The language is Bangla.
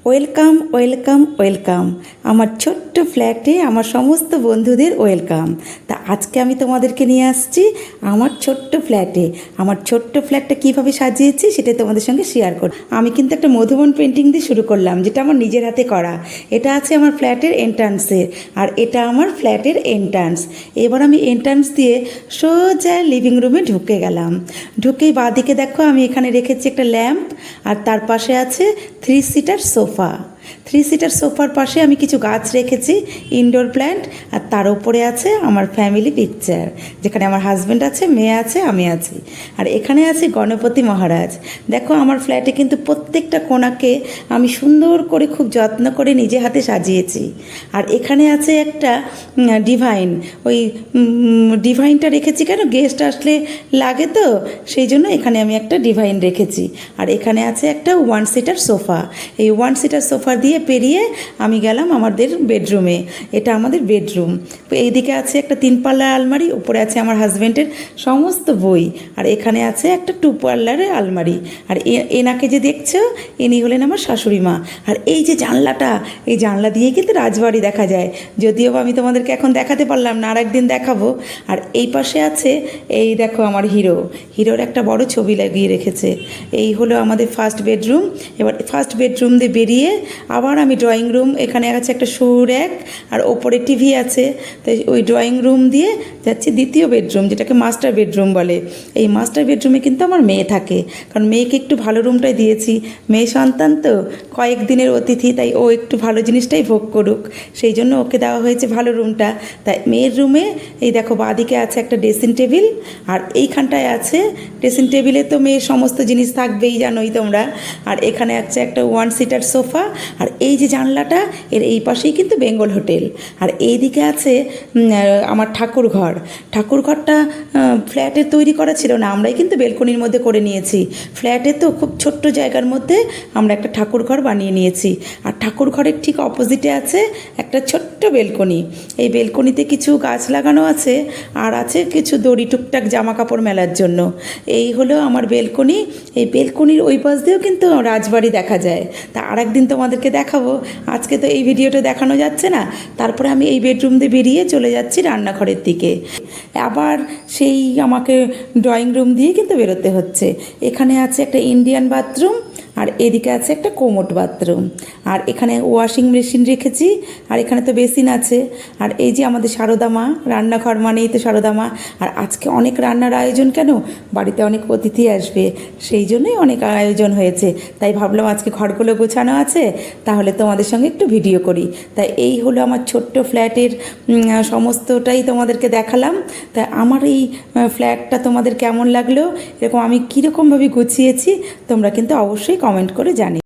ওয়েলকাম ওয়েলকাম ওয়েলকাম আমার ছোট্ট ফ্ল্যাটে আমার সমস্ত বন্ধুদের ওয়েলকাম। তা আজকে আমি তোমাদেরকে নিয়ে আসছি আমার ছোট্ট ফ্ল্যাটে। আমার ছোট্ট ফ্ল্যাটটা কীভাবে সাজিয়েছি সেটা তোমাদের সঙ্গে শেয়ার করব। আমি কিন্তু একটা মধুবন পেন্টিং দিয়ে শুরু করলাম, যেটা আমার নিজের হাতে করা। এটা আছে আমার ফ্ল্যাটের এন্ট্রান্সে, আর এটা আমার ফ্ল্যাটের এন্ট্রান্স। এবার আমি এন্ট্রান্স দিয়ে সোজা লিভিং রুমে ঢুকে গেলাম। ঢুকেই বাঁদিকে দেখো আমি এখানে রেখেছি একটা ল্যাম্প, আর তার পাশে আছে 3 সিটার সোফা। 3 সিটার সোফার পাশে আমি কিছু গাছ রেখেছি, ইনডোর প্ল্যান্ট, আর তার উপরে আছে আমার ফ্যামিলি পিকচার, যেখানে আমার হাজব্যান্ড আছে, মেয়ে আছে, আমি আছি। আর এখানে আছে গণপতি মহারাজ। দেখো আমার ফ্ল্যাটে কিন্তু প্রত্যেকটা কোণাকে আমি সুন্দর করে খুব যত্ন করে নিজে হাতে সাজিয়েছি। আর এখানে আছে একটা ডিভাইন। ওই ডিভাইনটা রেখেছি কেন, গেস্ট আসলে লাগে তো, সেই জন্য এখানে আমি একটা ডিভাইন রেখেছি। আর এখানে আছে একটা 1 সিটার সোফা। এই 1 সিটার সোফা দিয়ে পেরিয়ে আমি গেলাম আমাদের বেডরুমে। এটা আমাদের বেডরুম। এইদিকে আছে একটা 3 পাল্লার আলমারি, উপরে আছে আমার হাজব্যান্ডের সমস্ত বই। আর এখানে আছে একটা 2 পাল্লারের আলমারি। আর এনাকে যে দেখছো, ইনি হলেন আমার শাশুড়ি মা। আর এই যে জানলাটা, এই জানলা দিয়ে কিন্তু রাজবাড়ি দেখা যায়, যদিও আমি তোমাদেরকে এখন দেখাতে পারলাম না, আর একদিন দেখাবো। আর এই পাশে আছে, এই দেখো আমার হিরোর একটা বড় ছবি লাগিয়ে রেখেছে। এই হলো আমাদের ফার্স্ট বেডরুম। এবার ফার্স্ট বেডরুম দিয়ে বেরিয়ে আবার আমি ড্রয়িং রুম, এখানে আছে একটা শু র্যাক, আর ওপরে টিভি আছে। তাই ওই ড্রয়িং রুম দিয়ে যাচ্ছি দ্বিতীয় বেডরুম, যেটাকে মাস্টার বেডরুম বলে। এই মাস্টার বেডরুমে কিন্তু আমার মেয়ে থাকে, কারণ মেয়েকে একটু ভালো রুমটাই দিয়েছি। মেয়ে সন্তান তো, কয়েকদিনের অতিথি, তাই ও একটু ভালো জিনিসটাই ভোগ করুক, সেই জন্য ওকে দেওয়া হয়েছে ভালো রুমটা। তাই মেয়ের রুমে এই দেখো বাঁদিকে আছে একটা ড্রেসিং টেবিল, আর এইখানটায় আছে ড্রেসিং টেবিলে তো মেয়ের সমস্ত জিনিস থাকবেই, জানোই তোমরা। আর এখানে আছে একটা 1 সিটার সোফা। আর এই যে জানলাটা, এর এই পাশেই কিন্তু বেঙ্গল হোটেল। আর এই দিকে আছে আমার ঠাকুরঘরটা ফ্ল্যাটে তৈরি করা ছিল না, আমরাই কিন্তু বেলকনির মধ্যে করে নিয়েছি। ফ্ল্যাটে তো খুব ছোট্ট জায়গার মধ্যে আমরা একটা ঠাকুরঘর বানিয়ে নিয়েছি। আর ঠাকুরঘরের ঠিক অপোজিটে আছে একটা ছোট্ট বেলকনি। এই বেলকনিতে কিছু গাছ লাগানো আছে, আর আছে কিছু দড়ি টুকটাক জামা কাপড় মেলার জন্য। এই হলো আমার বেলকনি। এই বেলকনির ওই পাশ দিয়েও কিন্তু রাজবাড়ি দেখা যায়। তা আর একদিন তোমাদেরকে দেখাবো, আজকে তো এই ভিডিওটা দেখানো যাচ্ছে না। তারপরে আমি এই বেডরুম দিয়ে বেরিয়ে চলে যাচ্ছি রান্নাঘরের দিকে। আবার সেই আমাকে ড্রয়িং রুম দিয়ে কিন্তু বেরোতে হচ্ছে। এখানে আছে একটা ইন্ডিয়ান বাথরুম, আর এদিকে আছে একটা কোমোড বাথরুম। আর এখানে ওয়াশিং মেশিন রেখেছি, আর এখানে তো বেসিন আছে। আর এই যে আমাদের সারদা মা, রান্নাঘর মানেই তো সারদা মা। আর আজকে অনেক রান্নার আয়োজন, কেন বাড়িতে অনেক অতিথি আসবে, সেই জন্যই অনেক আয়োজন হয়েছে। তাই ভাবলাম আজকে ঘরগুলো গোছানো আছে, তাহলে তোমাদের সঙ্গে একটু ভিডিও করি। তাই এই হলো আমার ছোট্ট ফ্ল্যাটের সমস্তটাই তোমাদেরকে দেখালাম। তাই আমার এই ফ্ল্যাটটা তোমাদের কেমন লাগলো, এরকম আমি কীরকমভাবে গুছিয়েছি, তোমরা কিন্তু অবশ্যই কমেন্ট করে জানিও।